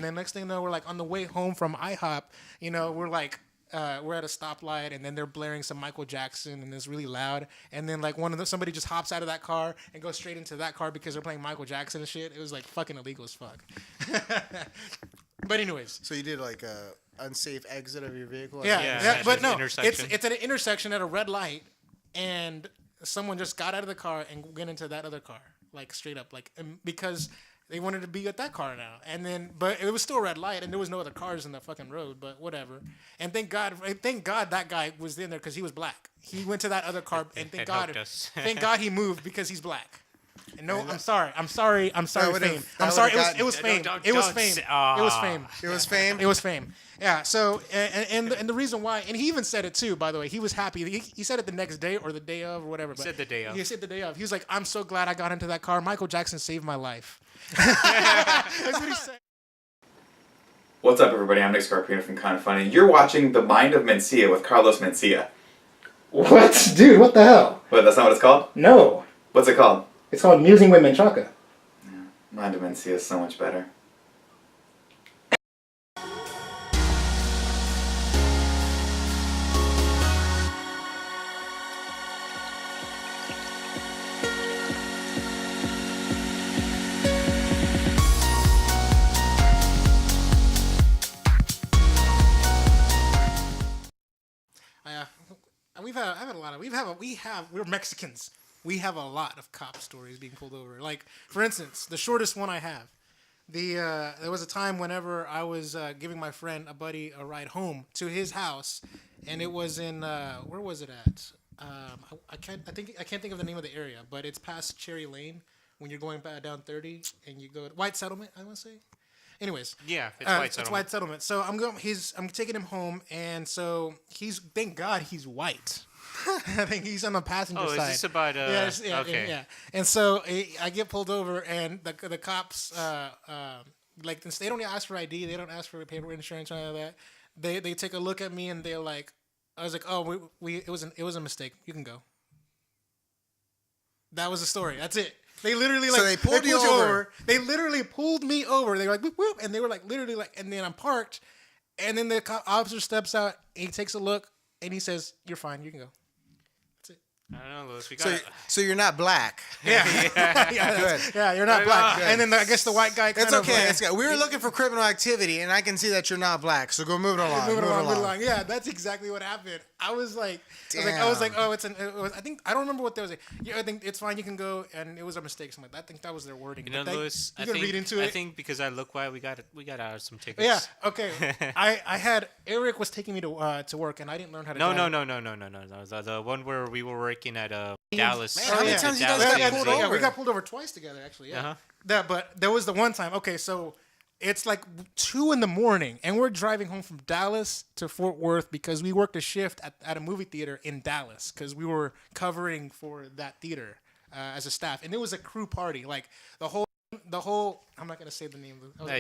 And then next thing you know, we're like on the way home from IHOP. We're like. We're at a stoplight, and then they're blaring some Michael Jackson, and it's really loud. And then like somebody just hops out of that car and goes straight into that car because they're playing Michael Jackson and shit. It was like fucking illegal as fuck. But anyways, so you did like a unsafe exit of your vehicle. Yeah. But no, it's at an intersection at a red light, and someone just got out of the car and went into that other car, like straight up, like because. They wanted to be at that car now, but it was still a red light, and there was no other cars in the fucking road. But whatever. And thank God that guy was in there because he was black. He went to that other car, and thank God he moved because he's black. And no, I'm sorry, fame. I'm sorry, it was fame. It was fame. It was fame. Yeah. So and the reason why, and he even said it too. By the way, he was happy. He said it the next day or the day of or whatever. He said the day of. He said the day of. He was like, "I'm so glad I got into that car. Michael Jackson saved my life." That's what he said. What's up, everybody? I'm Nick Scarpino from Kinda Funny. You're watching The Mind of Mencia with Carlos Mencia. What? Dude, what the hell? What, that's not what it's called? No. What's it called? It's called Musing with Menchaca. Yeah, Mind of Mencia is so much better. We're Mexicans. We have a lot of cop stories being pulled over. Like, for instance, the shortest one I have. There was a time whenever I was giving my friend, a buddy, a ride home to his house, and it was in where was it at? I can't think of the name of the area, but it's past Cherry Lane when you're going back down 30 and you go to White Settlement, I want to say. Anyways, yeah, it's White Settlement. It's White Settlement. So I'm taking him home, and so thank God he's white. I think he's on the passenger side. Oh, is this about okay. Yeah. And so I get pulled over, and the cops like they don't ask for ID, they don't ask for paper insurance or any of that. They take a look at me, and they're like, I was like, oh, it was a mistake. You can go. That was the story. That's it. They literally they pulled you over. They literally pulled me over. They were like, whoop, whoop, and they were like literally like, and then I'm parked, and then the officer steps out, and he takes a look, and he says, "You're fine. You can go." That's it. I don't know, Louis. So you're not black. Yeah. Good. Yeah, you're not black. Good. And then I guess the white guy. It's okay. It's okay. We were looking for criminal activity, and I can see that you're not black. So go move it along. Move it along. Yeah, that's exactly what happened. I was like, oh, I don't remember what they was like. Yeah, I think it's fine. You can go, and it was a mistake. Something like that. I think that was their wording. You know, Louis, you can read into it. I think because I look white, we got out of some tickets. Yeah. Okay. I had Eric was taking me to work, and I didn't learn how to. No. The one where we were working at Dallas. Man, how many times you guys got pulled over? Yeah, we got pulled over twice together, actually. Yeah. But there was the one time. Okay, so it's like 2 a.m, and we're driving home from Dallas to Fort Worth because we worked a shift at a movie theater in Dallas because we were covering for that theater as a staff, and it was a crew party. Like the whole. I'm not gonna say the name. I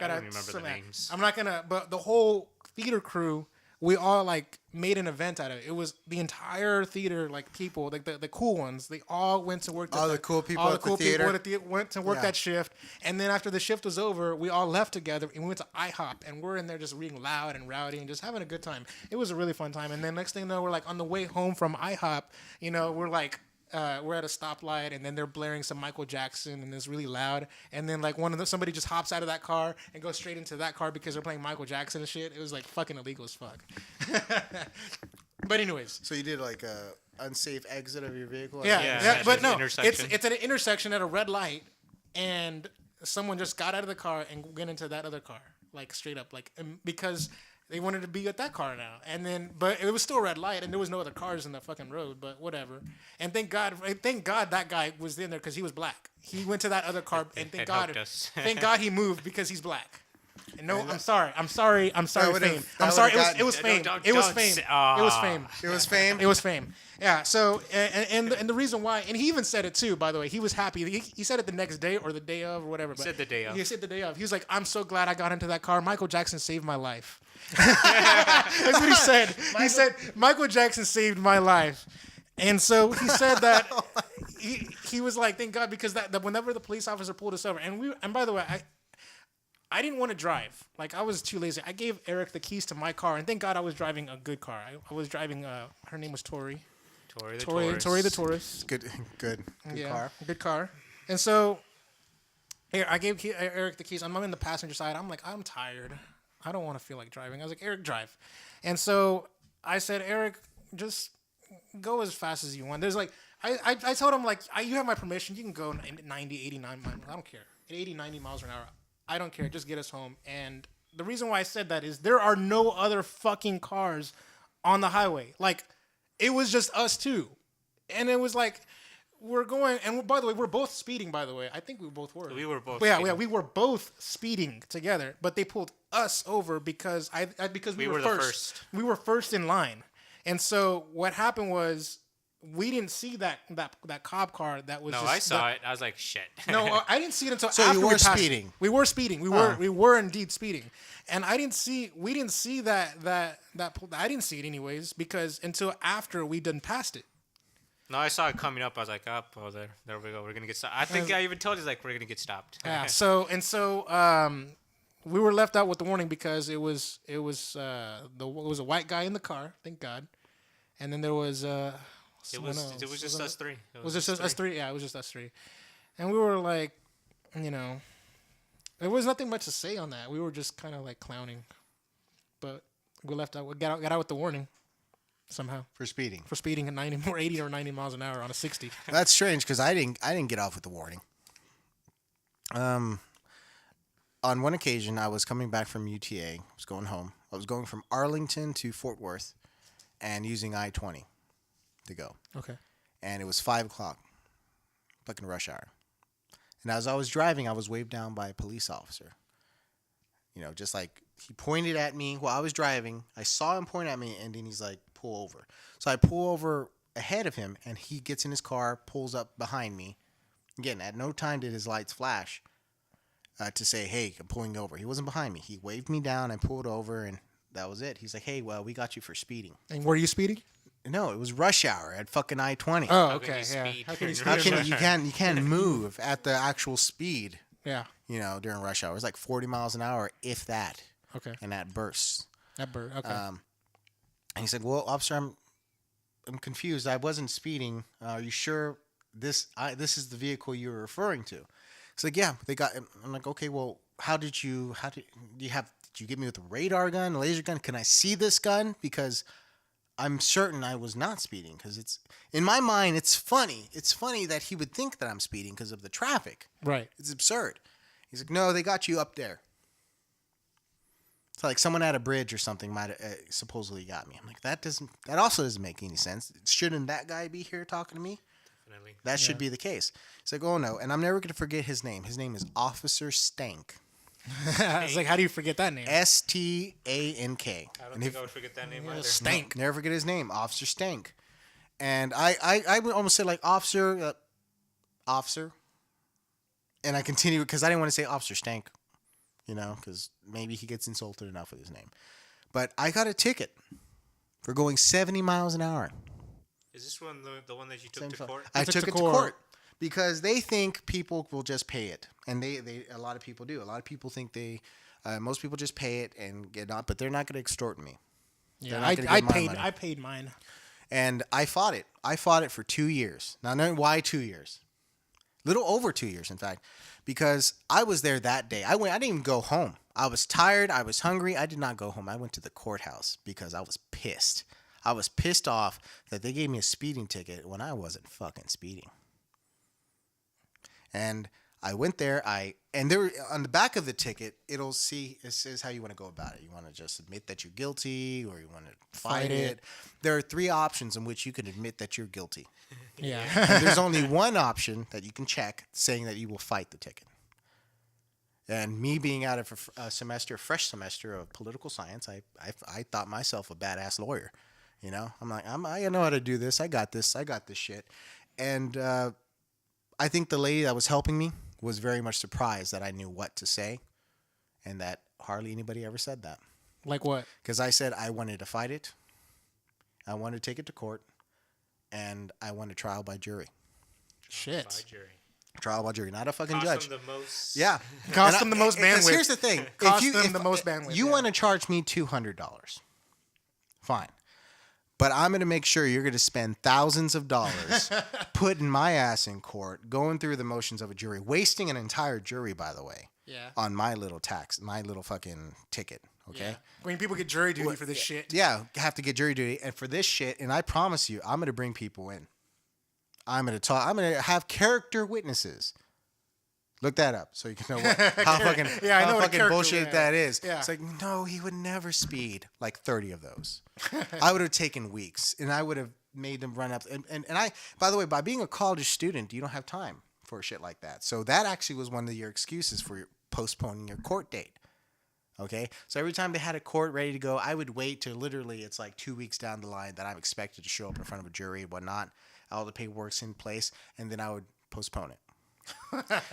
don't remember the names. I'm not gonna. But the whole theater crew. We all like made an event out of it. It was the entire theater, like people, like the cool ones. They all went to work. The cool people at the theater went to work that shift, and then after the shift was over, we all left together and we went to IHOP, and we're in there just being loud and rowdy and just having a good time. It was a really fun time. And then next thing you know, we're like on the way home from IHOP. We're like. We're at a stoplight, and then they're blaring some Michael Jackson, and it's really loud. And then like somebody just hops out of that car and goes straight into that car because they're playing Michael Jackson and shit. It was like fucking illegal as fuck. But anyways, so you did like a unsafe exit of your vehicle. Yeah. But no, it's at an intersection at a red light, and someone just got out of the car and went into that other car, like straight up, like because. They wanted to be at that car now, but it was still a red light, and there was no other cars in the fucking road. But whatever. And thank God that guy was in there because he was black. He went to that other car, and thank God he moved because he's black. And no, I'm sorry, fame. I'm sorry, it was fame. It was fame. Yeah. So and the reason why, and he even said it too. By the way, he was happy. He said it the next day or the day of or whatever. He said the day of. He said the day of. He was like, "I'm so glad I got into that car. Michael Jackson saved my life." That's what he said. He said Michael Jackson saved my life, and so he said that he was like, thank God, because that whenever the police officer pulled us over, and by the way, I didn't want to drive. Like, I was too lazy. I gave Eric the keys to my car, and thank God I was driving a good car. I was driving, her name was Tori. Tori the Taurus. Good car. Good car. And so, I gave Eric the keys. I'm in the passenger side. I'm like, I'm tired. I don't want to feel like driving. I was like, Eric, drive. And so, I said, Eric, just go as fast as you want. There's like, I told him, like, you have my permission. You can go 90, 89 miles. I don't care. 80, 90 miles an hour. I don't care. Just get us home. And the reason why I said that is there are no other fucking cars on the highway. Like, it was just us two. And it was like, we're going, and by the way, we're both speeding, by the way. I think we both were. We were both. Yeah, we were both speeding together, but they pulled us over because we were first. We were first in line. And so what happened was we didn't see that cop car that was. No, I saw it. I was like, shit. No, I didn't see it until so after you were we passed. speeding. We were speeding. We were indeed speeding, and we didn't see that I didn't see it anyways because until after we done passed it. No, I saw it coming up. I was like, oh, there we go. We're gonna get stopped. I think I even told you like we're gonna get stopped. Yeah. So we were left out with the warning because it was a white guy in the car. Thank God. And then there was it was just us three. Was it just us three? Yeah, it was just us three. And we were like, there was nothing much to say on that. We were just kind of like clowning, but we left out. We got out with the warning. Somehow for speeding at 80 or 90 miles an hour on a 60. That's strange because I didn't get off with the warning. On one occasion, I was coming back from UTA. I was going home. I was going from Arlington to Fort Worth, and using I-20 to go. Okay. And it was 5:00, fucking rush hour. And as I was driving, I was waved down by a police officer. Just like he pointed at me while I was driving. I saw him point at me, and then he's like, pull over. So I pull over ahead of him, and he gets in his car, pulls up behind me. Again, at no time did his lights flash to say, hey, I'm pulling over. He wasn't behind me. He waved me down and pulled over, and that was it. He's like, hey, well, we got you for speeding. And were you speeding? No, it was rush hour at fucking I-20. Oh, okay. Yeah. How can you speed? You can't move at the actual speed. Yeah. During rush hour. It's like 40 miles an hour, if that. Okay. And that bursts. Okay. And he said, well, officer, I'm confused. I wasn't speeding. Are you sure this is the vehicle you were referring to? He's like, yeah, they got. I'm like, okay, well, did you get me with a radar gun, a laser gun? Can I see this gun? Because I'm certain I was not speeding. Because it's in my mind, it's funny. It's funny that he would think that I'm speeding because of the traffic. Right. It's absurd. He's like, no, they got you up there. It's like someone at a bridge or something might supposedly got me. I'm like, that also doesn't make any sense. Shouldn't that guy be here talking to me? Definitely. That should be the case. He's like, oh no, and I'm never gonna forget his name. His name is Officer Stank. I was like, how do you forget that name? Stank. I don't think I would forget that name either. Stank. Never forget his name, Officer Stank. And I would almost say like officer, and I continue because I didn't want to say Officer Stank. Because maybe he gets insulted enough with his name. But I got a ticket for going 70 miles an hour. Is this one the one that you took to court? I took it to court because they think people will just pay it. And they a lot of people do. A lot of people think most people just pay it and get out, but they're not going to extort me. Yeah, I paid mine. And I fought it. I fought it for 2 years. Now, why 2 years? Little over 2 years, in fact, because I was there that day. I didn't even go home. I was tired. I was hungry. I did not go home. I went to the courthouse because I was pissed. I was pissed off that they gave me a speeding ticket when I wasn't fucking speeding. And I went there. And there on the back of the ticket, it says how you want to go about it. You want to just admit that you're guilty, or you want to fight it. There are 3 options in which you can admit that you're guilty. Yeah. And there's only one option that you can check saying that you will fight the ticket. And me being out of a fresh semester of political science, I thought myself a badass lawyer. I'm like, I know how to do this. I got this shit. And I think the lady that was helping me was very much surprised that I knew what to say, and that hardly anybody ever said that. Like what? Because I said I wanted to fight it. I wanted to take it to court. And I won a trial by jury. Shit. By jury. Trial by jury, not a fucking Cost judge. them the most. Yeah. Cost them the most Because bandwidth. here's the thing. Cost them the most bandwidth. You want to charge me $200. Fine. But I'm going to make sure you're going to spend thousands of dollars putting my ass in court, going through the motions of a jury, wasting an entire jury, by the way, on my little my little fucking ticket. Okay? Yeah. I mean, people get jury duty for this shit. Yeah, have to get jury duty. And for this shit, and I promise you, I'm going to bring people in. I'm going to have character witnesses. Look that up so you can know how fucking, how fucking bullshit that is. Yeah. It's like, no, he would never speed like 30 of those. I would have taken weeks, and I would have made them run up. And I, by the way, by being a college student, you don't have time for shit like that. So that actually was one of your excuses for postponing your court date. Okay? So every time they had a court ready to go, I would wait till literally it's like 2 weeks down the line that I'm expected to show up in front of a jury and whatnot. All the paperwork's in place, and then I would postpone it.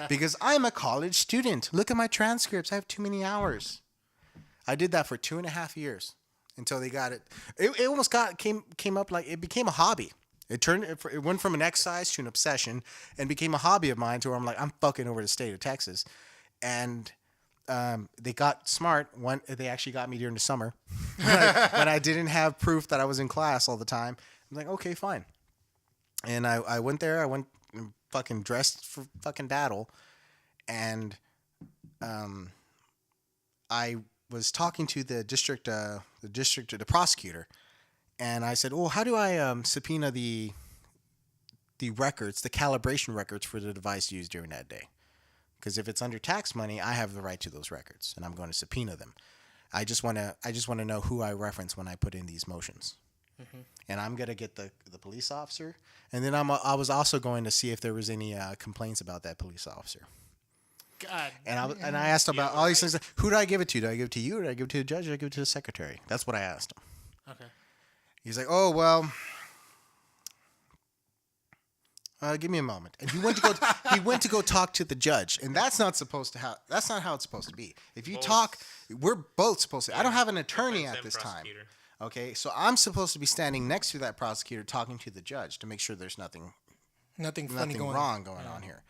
Because I'm a college student. Look at my transcripts. I have too many hours. I did that for 2.5 years until they got it. It almost came up like it became a hobby. It went from an exercise to an obsession and became a hobby of mine to where I'm like, I'm fucking over the state of Texas. And they got smart. They actually got me during the summer when I didn't have proof that I was in class all the time. I'm like, okay, fine. And I went there. I went fucking dressed for fucking battle, and I was talking to the prosecutor, and I said, "Oh, how do I subpoena the records, the calibration records for the device used during that day? Because if it's under tax money, I have the right to those records, and I'm going to subpoena them. I just want to know who I reference when I put in these motions." Mm-hmm. And I'm gonna get the police officer, and then I was also going to see if there was any complaints about that police officer. God. And I asked about all these things. Who do I give it to? Do I give it to you? Or do I give it to the judge? Or do I give it to the secretary? That's what I asked him. Okay. He's like, oh well. Give me a moment. And he went to go talk to the judge, and that's not how it's supposed to be. If you talk, we're both supposed to. I don't have an attorney at this time. Okay, so I'm supposed to be standing next to that prosecutor talking to the judge to make sure there's nothing wrong going on here.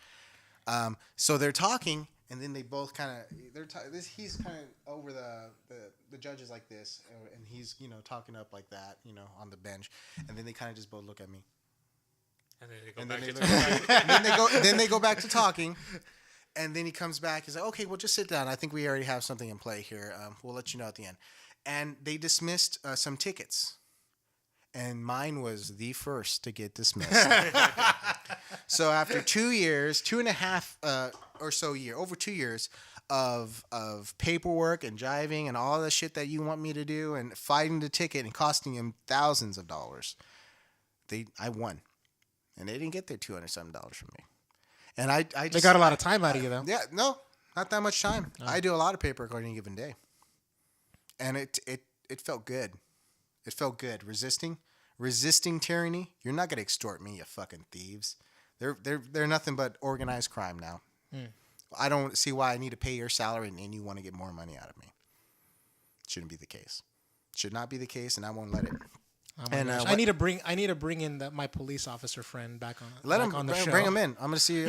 So they're talking, and then they both kind of he's kind of over the judge is like this, and he's talking up like that, on the bench, and then they kind of just both look at me. And then they go back to talking, and then he comes back. He's like, "Okay, well, just sit down. I think we already have something in play here. We'll let you know at the end." And they dismissed some tickets, and mine was the first to get dismissed. So after 2 years, 2.5 or so over 2 years of paperwork and jiving and all the shit that you want me to do, and fighting the ticket and costing him thousands of dollars, I won. And they didn't get their $207 from me. And I just, they got a lot of time out of you, though. Yeah, no, not that much time. Oh. I do a lot of paperwork on any given day. And it felt good. It felt good. Resisting tyranny. You're not gonna extort me, you fucking thieves. They're nothing but organized crime now. I don't see why I need to pay your salary and you want to get more money out of me. Shouldn't be the case. Should not be the case, and I won't let it. I need to bring in my police officer friend back on the show. Bring him in. I'm gonna see.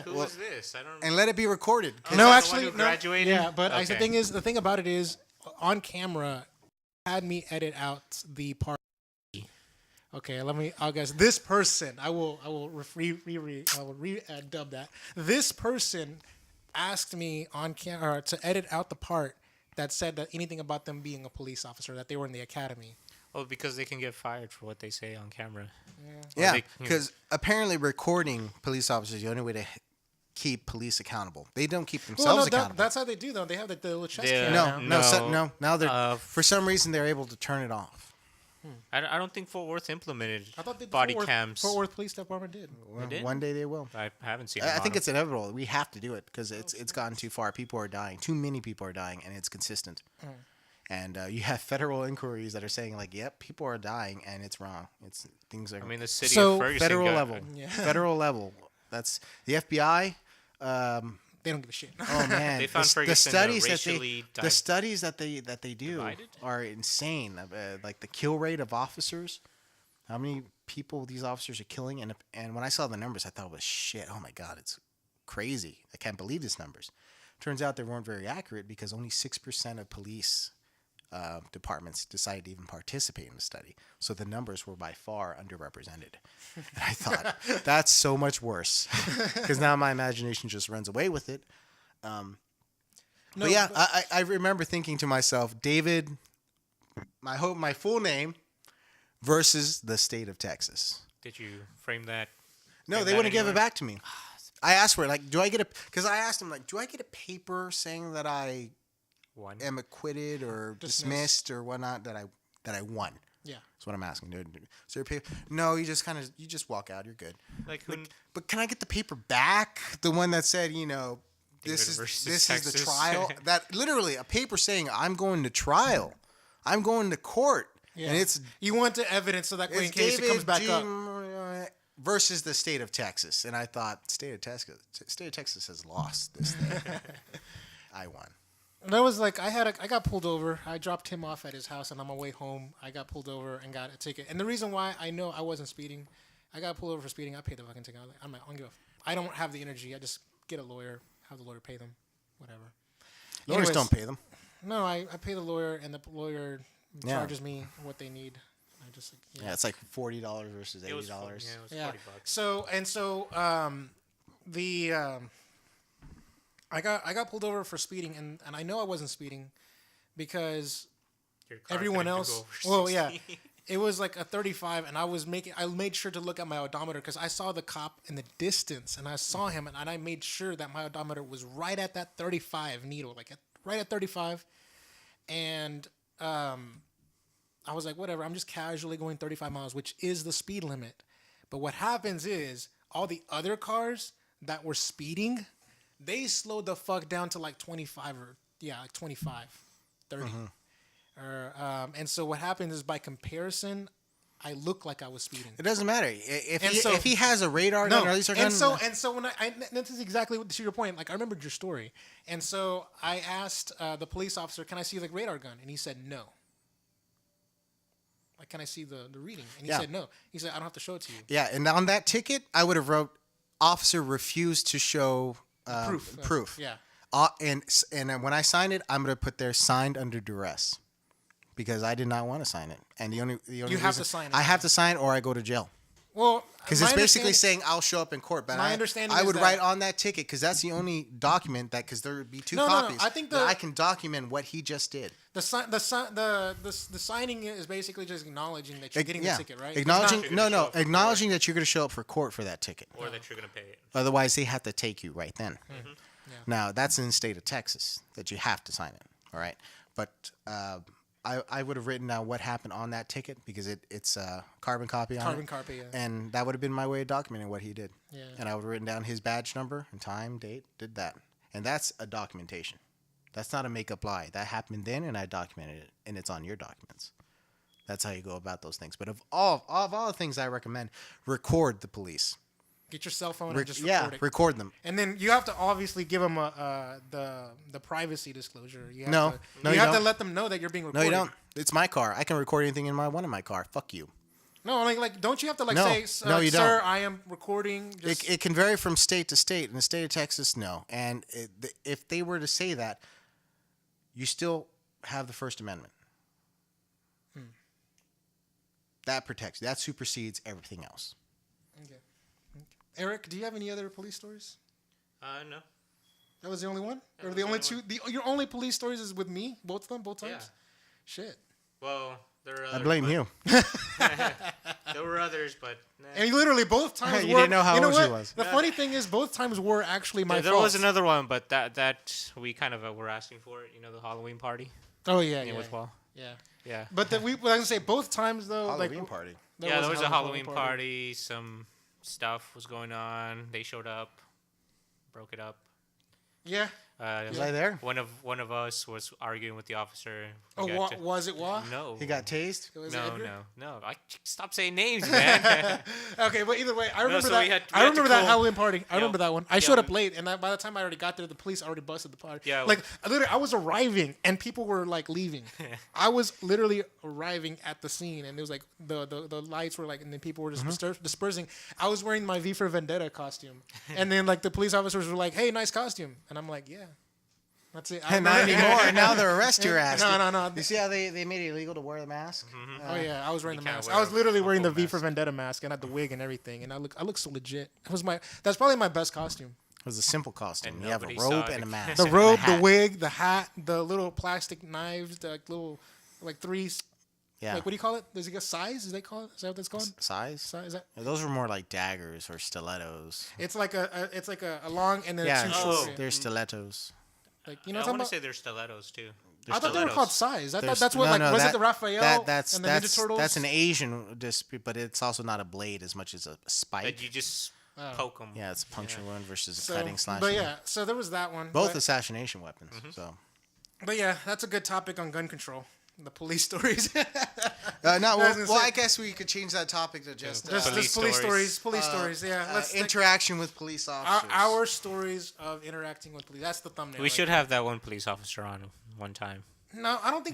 Who was this? I don't. And let it be recorded. No, actually, graduated. Yeah, but okay. The thing about it is, on camera, had me edit out the part. Okay, I'll guess this person. I will dub that. This person asked me on camera to edit out the part that said that anything about them being a police officer, that they were in the academy. Oh, because they can get fired for what they say on camera. Yeah, because apparently recording police officers is the only way to keep police accountable. They don't keep themselves accountable. That's how they do, though. They have the little chest cam. No. Now they're for some reason they're able to turn it off. I don't think Fort Worth implemented body body cams. Fort Worth Police Department did. Well, one day they will. I haven't seen. I think it's inevitable. We have to do it because it's gotten too far. People are dying. Too many people are dying, and it's consistent. And you have federal inquiries that are saying like, "Yep, people are dying, and it's wrong. Things are." I mean, the city of Ferguson federal level. That's the FBI. They don't give a shit. Oh man, they found the studies that they do divided? Are insane. Like the kill rate of officers, how many people these officers are killing, and when I saw the numbers, I thought it was shit. Oh my god, crazy. I can't believe these numbers. Turns out they weren't very accurate because only 6% of police departments decided to even participate in the study. So the numbers were by far underrepresented. And I thought, that's so much worse. Because now my imagination just runs away with it. I remember thinking to myself, David, my full name versus the state of Texas. Did you frame that? No, they wouldn't give it back to me. I asked for it. Like, do I get a? Because I asked him, like, do I get a paper saying that I am acquitted or dismissed or whatnot that I won? Yeah, that's what I'm asking. Dude. Is there a paper? No, you just walk out. You're good. But can I get the paper back? The one that said, this is the trial. That literally a paper saying I'm going to trial. I'm going to court. Yeah. And it's you want the evidence so that in case it comes back up. Versus the state of Texas, and I thought state of Texas has lost this thing. I won. And I was like, I got pulled over. I dropped him off at his house, and on my way home, I got pulled over and got a ticket. And the reason why I know I wasn't speeding, I got pulled over for speeding. I paid the fucking ticket. I'm like, I don't have the energy. I just get a lawyer, have the lawyer pay them, whatever. Lawyers don't pay them. No, I pay the lawyer, and the lawyer charges me what they need. It's like $40 versus $80. It was $40. I got pulled over for speeding, and I know I wasn't speeding because everyone else. Well, yeah, it was like a 35, and I made sure to look at my odometer because I saw the cop in the distance, and I saw him, and I made sure that my odometer was right at that 35 needle, right at 35, and I was like, whatever, I'm just casually going 35 miles, which is the speed limit. But what happens is all the other cars that were speeding, they slowed the fuck down to like 25 like 25, 30. Mm-hmm. And so what happens is by comparison, I look like I was speeding. It doesn't matter. If he has a radar gun or at least a gun. And so when this is exactly to your point, like I remembered your story. And so I asked the police officer, can I see the radar gun? And he said no. Like, can I see the reading? And he said no. He said, I don't have to show it to you. Yeah, and on that ticket, I would have wrote, officer refused to show proof. Yeah. And when I sign it, I'm going to put there signed under duress because I did not want to sign it. And the only you have to sign it. I have to sign or I go to jail. Well, because it's basically saying I'll show up in court. But I would write on that ticket because that's the only document that there would be two copies. I think I can document what he just did. The signing is basically just acknowledging that you're getting the ticket, right? Acknowledging that you're going to show up for court for that ticket, or that you're going to pay it. Otherwise, they have to take you right then. Mm-hmm. Yeah. Now that's in the state of Texas that you have to sign it. All right, but I would have written down what happened on that ticket because it's a carbon copy on it. Carbon copy, yeah. And that would have been my way of documenting what he did. Yeah. And I would have written down his badge number and time, date, did that. And that's a documentation. That's not a make-up lie. That happened then, and I documented it, and it's on your documents. That's how you go about those things. But of all the things I recommend, record the police. Get your cell phone and just record it. Record them. And then you have to obviously give them the privacy disclosure. You have to let them know that you're being recorded. No, you don't. It's my car. I can record anything in one of my car. Fuck you. No, like don't you have to say, no, you sir, don't. I am recording? It can vary from state to state. In the state of Texas, no. And if they were to say that, you still have the First Amendment. That protects you. That supersedes everything else. Okay. Eric, do you have any other police stories? No. That was the only one? Or the only two? Your only police stories is with me? Both of them? Both times? Yeah. Shit. Well, there are others. I blame you. There were others, but... Nah. And literally both times you didn't know how old she was. The funny thing is both times were actually my fault. There was another one, but that we kind of were asking for it. The Halloween party. Oh, yeah. As well. Yeah. Yeah. But I was going to say both times, though. Halloween party. There was a Halloween party. Some stuff was going on. They showed up, broke it up. Yeah. Was I there? One of us was arguing with the officer. Was it Wah? No. He got tased? No. Stop saying names, man. Okay, but either way, I remember so that. we had I remember to that call- Halloween party. I remember that one. I Yeah, showed up late, and by the time I already got there, the police already busted the party. Yeah, like literally, I was arriving, and people were like leaving. I was literally arriving at the scene, and it was like the lights were like, and then people were just dispersing. I was wearing my V for Vendetta costume, and then like the police officers were like, "Hey, nice costume," and I'm like, "Yeah." That's it. Not anymore. Now they're arrest your ass. No. You see how they made it illegal to wear the mask? Oh yeah, I was wearing the can't mask. wear I was literally a wearing the full V for Vendetta mask and had the wig and everything, and I look so legit. That's probably my best costume. It was a simple costume. And You have a nobody saw robe it. and a mask. The robe, and a the hat. wig, the hat, the little plastic knives, the little like three. Yeah. Like what do you call it? Does it get size? Is they call it? Is that what that's called? Size? Size? Is that? Those were more like daggers or stilettos. It's like a long and then Yeah, two Oh. short. they're stilettos. Like you know I what I'm want to talking say they're stilettos too. about? I thought they were called size. I thought There's- that's what was that- it the Raphael That's and the Ninja Turtles? that's an Asian dispute, but it's also not a blade as much as a spike. That you just poke them. Yeah, it's a puncture wound versus a So, cutting slash. but yeah, so there was that one. both but, assassination weapons. So but yeah, that's a good topic on gun control. The police stories. no, I was gonna say- I guess we could change that topic to just Just Police police stories. stories. Police stories. Yeah, let's interaction with police officers. our stories of interacting with police. That's the thumbnail. We right should there. have that one police officer on one time. No, I don't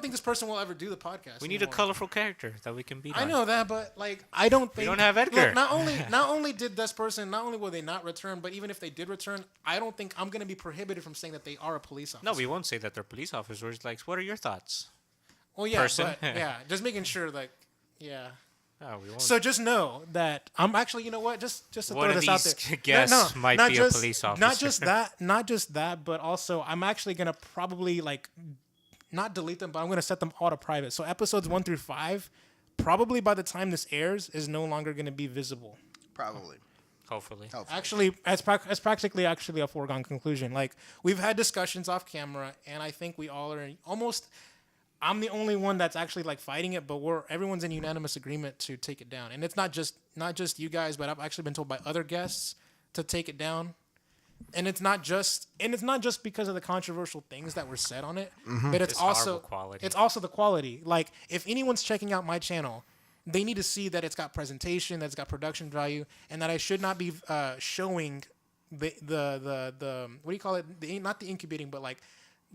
think this person will ever do the podcast. We need a anymore. colorful character that we can beat I on. know that, but like I don't think don't have Edgar. Look, not only did this person, not only will they not return, but even if they did return, I don't think I'm gonna be prohibited from saying that they are a police officer. No, we won't say that they're police officers. Like, what are your thoughts? Well, yeah, person. but yeah, just making sure, like, yeah. No, we won't. So just know that I'm actually, you know what, just to One throw of this out these there. guests might not be a just- police officer. Not just that, but also I'm actually gonna probably like not delete them, but I'm gonna set them all to private. So episodes 1 through 5, probably by the time this airs, is no longer gonna be visible. Probably. Hopefully. Actually, it's practically actually a foregone conclusion. Like we've had discussions off camera, and I think we all are almost. I'm the only one that's actually like fighting it, but everyone's in unanimous agreement to take it down. And it's not just you guys, but I've actually been told by other guests to take it down. And it's not just because of the controversial things that were said on it, but it's also horrible quality. it's also the quality. Like if anyone's checking out my channel, they need to see that it's got presentation, that it's got production value, and that I should not be showing the what do you call it? Not the incubating, but like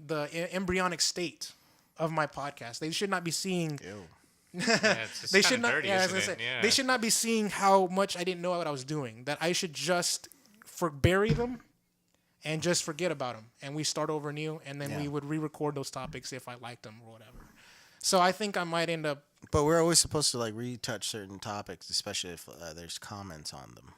the embryonic state of my podcast. They should not be seeing. Ew. Yeah, it's They should kinda not. dirty, Yeah, I was isn't gonna say, it? Yeah. they should not be seeing how much I didn't know what I was doing. That I should just bury them, and just forget about them, and we start over new, and then we would re-record those topics if I liked them or whatever. So I think I might end up. But we're always supposed to like retouch certain topics, especially if there's comments on them.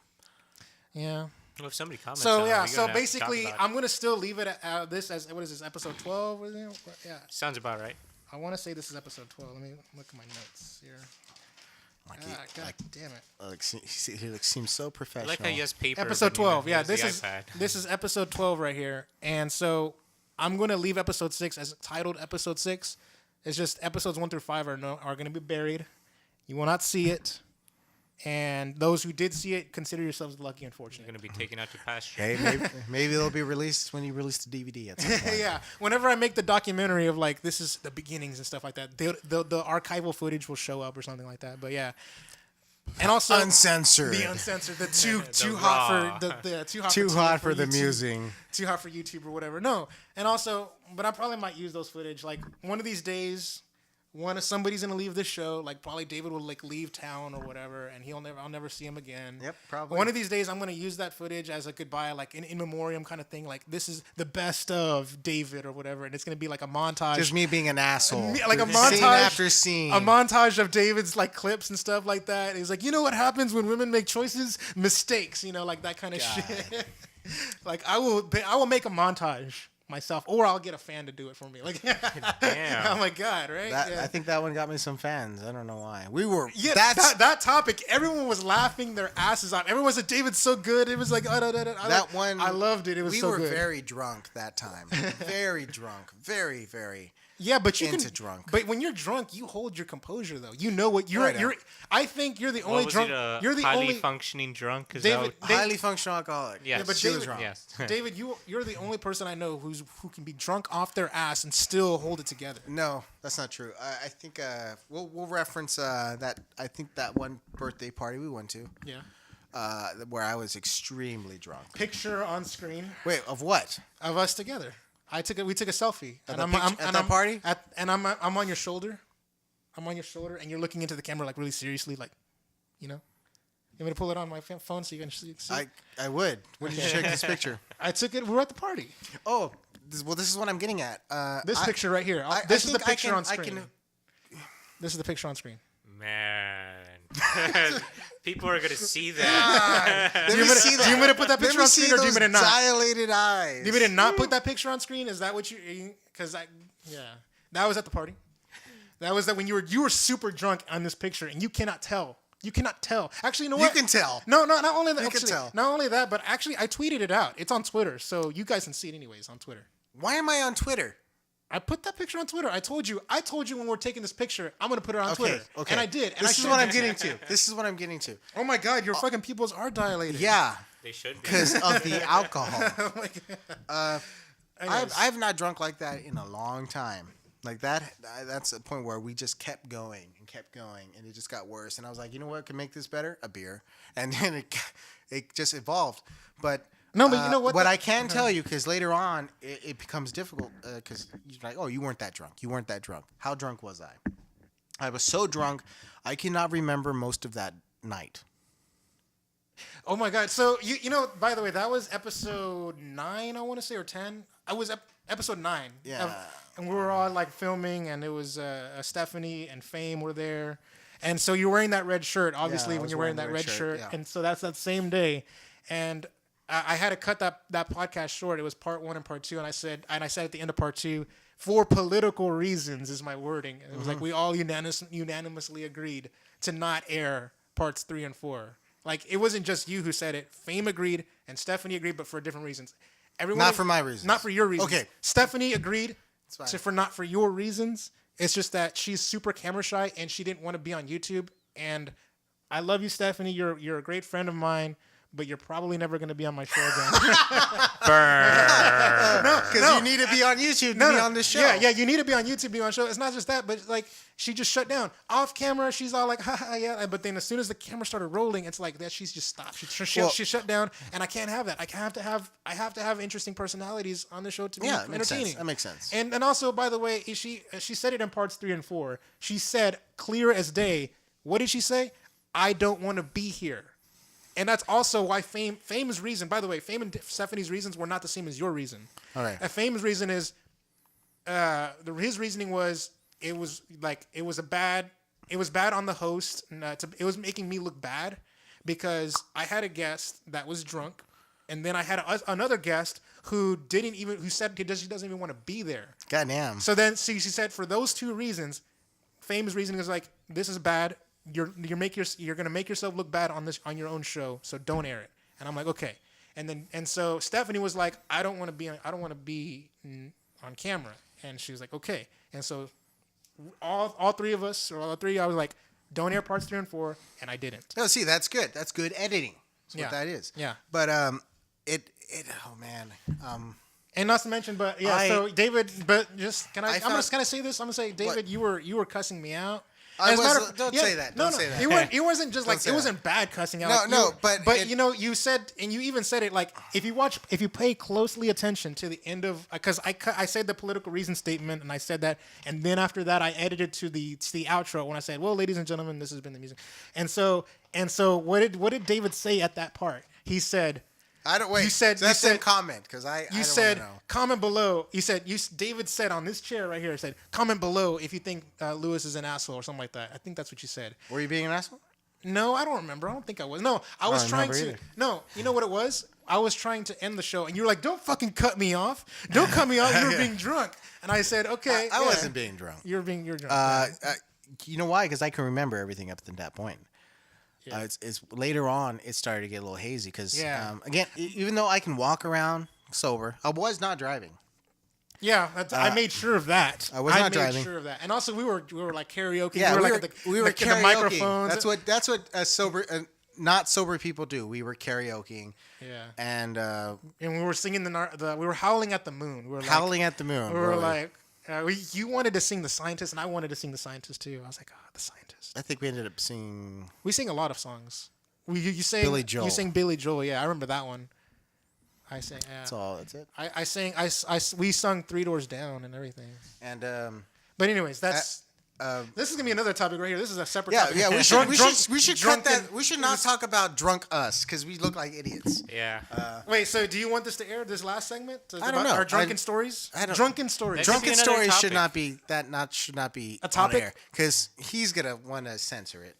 Yeah. Well, if somebody comments So on it, yeah. we're So gonna have to basically, talk about it. I'm gonna still leave it at this as what is this episode 12? Or is it? Yeah. Sounds about right. I want to say this is episode 12. Let me look at my notes here. Like God damn it. he seems so I professional. like how you has paper. Episode but you 12. Yeah, use this the is iPad. this is episode 12 right here. And so I'm going to leave episode 6 as titled episode 6. It's just episodes 1 through 5 are going to be buried. You will not see it. And those who did see it, consider yourselves lucky and You're fortunate. gonna be taken out to pasture. Hey, maybe they'll be released when you release the DVD at some point. Yeah. Whenever I make the documentary of like this is the beginnings and stuff like that, the archival footage will show up or something like that. But yeah. And also Uncensored. the uncensored, the The too hot raw. for the too hot Too for hot for the YouTube. musing. Too hot for YouTube or whatever. No, and also, but I probably might use those footage. Like one of these days, somebody's gonna leave this show. Like probably David will like leave town or whatever, and I'll never see him again. Yep, probably. One of these days, I'm gonna use that footage as a goodbye, like an in memoriam kind of thing. Like this is the best of David or whatever, and it's gonna be like a montage. Just me being an asshole. Like a Scene montage after scene. A montage of David's like clips and stuff like that. He's like, you know what happens when women make choices? Mistakes, like that kind of shit. Like I will make a montage myself, or I'll get a fan to do it for me. Like, Damn. oh my god, right? Yeah. I think that one got me some fans. I don't know why. We were. Yeah, That's that topic. Everyone was laughing their asses off. Everyone said David's so good. It was like that one. I loved it. It was we so were good. very drunk that time. Very drunk. Very, very. Yeah, but you into can, drunk. But when you're drunk, you hold your composure though. You know what you're. I know. You're. I think you're the What only was drunk. it, a You're the highly only functioning drunk? Is David. that Highly functional alcoholic. Yes. Yeah, but She was David, wrong. Yes. David, you're the only person I know who can be drunk off their ass and still hold it together. No, that's not true. I think we'll reference that. I think that one birthday party we went to, where I was extremely drunk. Picture on screen Wait, of what? of us together. We took a selfie, At that party? I'm on your shoulder. I'm on your shoulder, and you're looking into the camera like really seriously, like, you know. You want me to pull it on my phone so you can see? I would. When did you check this picture? I took it. We were at the party. Oh, this is what I'm getting at. This picture right here. This is the picture on screen. This is the picture on screen. Man. People are gonna see that. Do you want me to put that picture on screen, or do you want me to not? Dilated eyes. Do you want me to not put that picture on screen? Is that what you? Because that was at the party. That was that when you were super drunk on this picture, and you cannot tell. You cannot tell. Actually, you know what? You can tell. No, not only that. You can tell. Not only that, but actually, I tweeted it out. It's on Twitter, so you guys can see it anyways on Twitter. Why am I on Twitter? I put that picture on Twitter. I told you when we're taking this picture, I'm gonna put it on Twitter. Okay. And I did. And This is what I'm getting to. This is what I'm getting to. Oh my God, your fucking pupils are dilated. Yeah, They should be. because of the alcohol. Oh my God. I've not drunk like that in a long time. Like that. That's a point where we just kept going, and it just got worse. And I was like, you know what could make this better? A beer. And then it just evolved. But No, but you know what? What I can tell you, because later on it becomes difficult, because you're like, oh, you weren't that drunk. You weren't that drunk. How drunk was I? I was so drunk, I cannot remember most of that night. Oh my God. So you know, by the way, that was episode 9, I want to say, or 10. I was episode 9. Yeah. And we were all like filming, and it was Stephanie and Fame were there. And so you're wearing that red shirt, obviously, Yeah, I when was you're wearing wearing that the red red shirt. shirt, yeah. And so that's that same day. And I had to cut that podcast short. It was part 1 and part 2. And I said at the end of part 2, for political reasons is my wording. And it was like we all unanimously agreed to not air parts 3 and 4. Like, it wasn't just you who said it. Fame agreed and Stephanie agreed, but for different reasons. Not for my reasons. Not for your reasons. Okay. Stephanie agreed fine. for not for your reasons. It's just that she's super camera shy and she didn't want to be on YouTube. And I love you, Stephanie. You're a great friend of mine, but you're probably never going to be on my show again. Burn. Because you need to be on YouTube to be on the show. Yeah, you need to be on YouTube to be on the show. It's not just that, but like she just shut down. Off camera, she's all like, ha, yeah. But then as soon as the camera started rolling, it's like that she's just stopped. She shut down, and I can't have that. I have to have interesting personalities on the show to be entertaining. That makes sense. And also, by the way, she said it in parts 3 and 4. She said clear as day. What did she say? I don't want to be here. And that's also why Fame's reason, by the way, Fame and Stephanie's reasons were not the same as your reason. All right. Fame's reason is, his reasoning was, it was bad on the host. It was making me look bad because I had a guest that was drunk, and then I had another guest who said she doesn't even want to be there. Goddamn. So then, she said for those 2 reasons, Fame's reasoning is like, this is bad. You're gonna make yourself look bad on your own show, so don't air it. And I'm like, okay. And so Stephanie was like, I don't want to be on camera. And she was like, okay. And so all 3 of us, or all 3, I was like, don't air parts 3 and 4, and I didn't. No, see, that's good. That's good editing. That's what that is. Yeah. But oh man. And not to mention, but yeah. So David, but just can I'm just gonna say this. I'm gonna say, David, what? you were cussing me out. Don't say that. Don't say that. It wasn't just like, it wasn't bad cussing out. But you know, you said, and you even said it, like, if you pay closely attention to the end of, because I said the political reason statement, and I said that, and then after that I edited to the outro when I said, well, ladies and gentlemen, this has been the music. And so what did David say at that part? He said, I don't wait. You said comment because I don't said know. Comment below. David said on this chair right here. He said comment below if you think Lewis is an asshole or something like that. I think that's what you said. Were you being an asshole? No, I don't remember. I don't think I was. No, I was trying to. Either. No, you know what it was? I was trying to end the show, and you were like, "Don't fucking cut me off! Don't cut me off! You were being drunk." And I said, "Okay." I wasn't being drunk. You're drunk. You know why? Because I can remember everything up to that point. Yeah. It's later on it started to get a little hazy because again, even though I can walk around sober, I was not driving. Yeah, I made sure of that. I was not made driving. sure of that, and also we were like karaoke. Yeah, we were karaoke. the microphones. That's what not sober people do. We were karaokeing. Yeah, and we were singing we were howling at the moon. We were howling at the moon. We were like, you wanted to sing The Scientist, and I wanted to sing The Scientist too. I was like, The Scientist. I think we ended up singing. We sing a lot of songs. You sang Billy Joel. You sang Billy Joel. Yeah, I remember that one. I sang. Yeah. That's all. That's it. I sang. We sung Three Doors Down and everything. And but anyways, that's. This is gonna be another topic right here. This is a separate. Yeah, topic. yeah. We should cut that. We should not this- talk about drunk us because we look like idiots. Yeah. Wait, so do you want this to air? This last segment? I don't know. Our drunken stories. I don't- Drunken stories. That Drunken should be another stories should topic. not be A topic? because he's gonna want to censor it,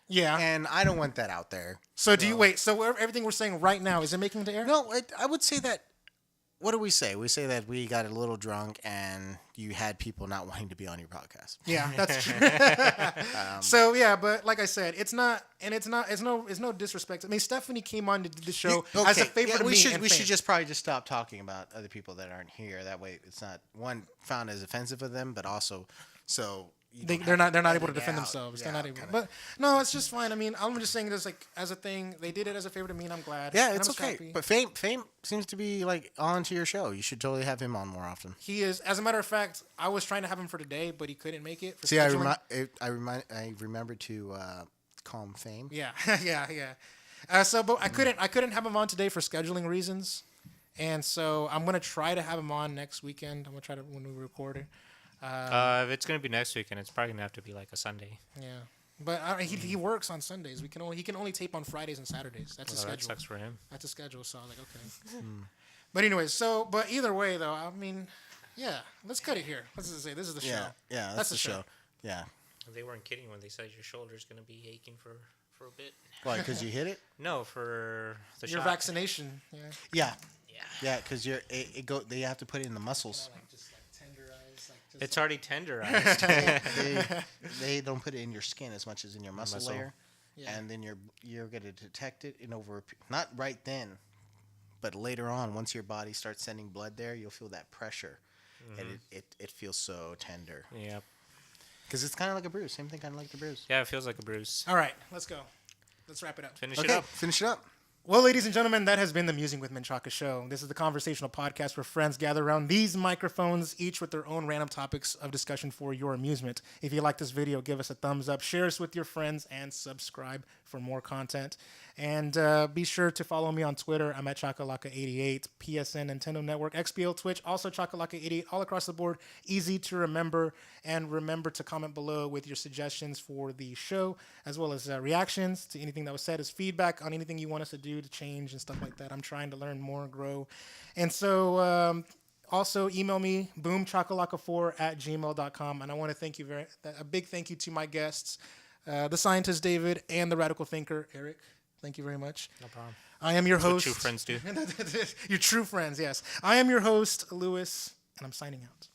Yeah. and I don't want that out there. So do you wait? So everything we're saying right now is it making it to air? No, I would say that. What do we say? We say that we got a little drunk and you had people not wanting to be on your podcast. Yeah, that's true. So yeah, but like I said, it's no disrespect. I mean, Stephanie came on to the show as a favor to me. We should and we fame. should just probably just stop talking about other people that aren't here. That way, it's not found as offensive for them, but also so. They're not able to it defend out. themselves. Yeah, They're not able. kinda. But no, it's just fine. I mean, I'm just saying this like as a thing. They did it as a favor to me, and I'm glad. Yeah, And it's I'm just okay. happy. But Fame seems to be like on to your show. You should totally have him on more often. He is. As a matter of fact, I was trying to have him for today, but he couldn't make it. For See, scheduling. I remember to call him Fame. Yeah, yeah. But I couldn't have him on today for scheduling reasons, and so I'm gonna try to have him on next weekend. I'm gonna try to when we record it. If it's gonna be next weekend, it's probably gonna have to be like a Sunday. Yeah, but he works on Sundays. He can only tape on Fridays and Saturdays. That's his Well, schedule. that sucks for him. That's a schedule. So I was like, okay. But anyways, but either way though, I mean, yeah, let's cut it here. Let's just say this is the show. Yeah, that's the show. Yeah. They weren't kidding when they said your shoulder's gonna be aching for a bit. Why? Because you hit it? No, for the Your shot. vaccination. Yeah. Yeah. Because they have to put it in the muscles. Just like tenderize. It's already tenderized. They don't put it in your skin as much as in your muscle layer, Yeah. and then you're gonna detect it in not right then, but later on once your body starts sending blood there, you'll feel that pressure, and it feels so tender. Yep. Because it's kind of like a bruise. Same thing, kind of like the bruise. Yeah, it feels like a bruise. All right, let's go. Let's wrap it up. Finish it up. Finish it up. Well, ladies and gentlemen, that has been the Musing with Menchaca show. This is the conversational podcast where friends gather around these microphones, each with their own random topics of discussion for your amusement. If you like this video, give us a thumbs up, share us with your friends, and subscribe for more content. And be sure to follow me on Twitter. I'm at Chakalaka88, PSN, Nintendo Network, XBL, Twitch, also Chakalaka88, all across the board. Easy to remember. And remember to comment below with your suggestions for the show, as well as reactions to anything that was said, as feedback on anything you want us to do to change and stuff like that. I'm trying to learn more and grow. And so also email me, boomchakalaka4@gmail.com. And I want to thank you a big thank you to my guests, the scientist David and the radical thinker Eric. Thank you very much. No problem. I am your That's what host. true friends do. Your true friends, yes. I am your host, Luis, and I'm signing out.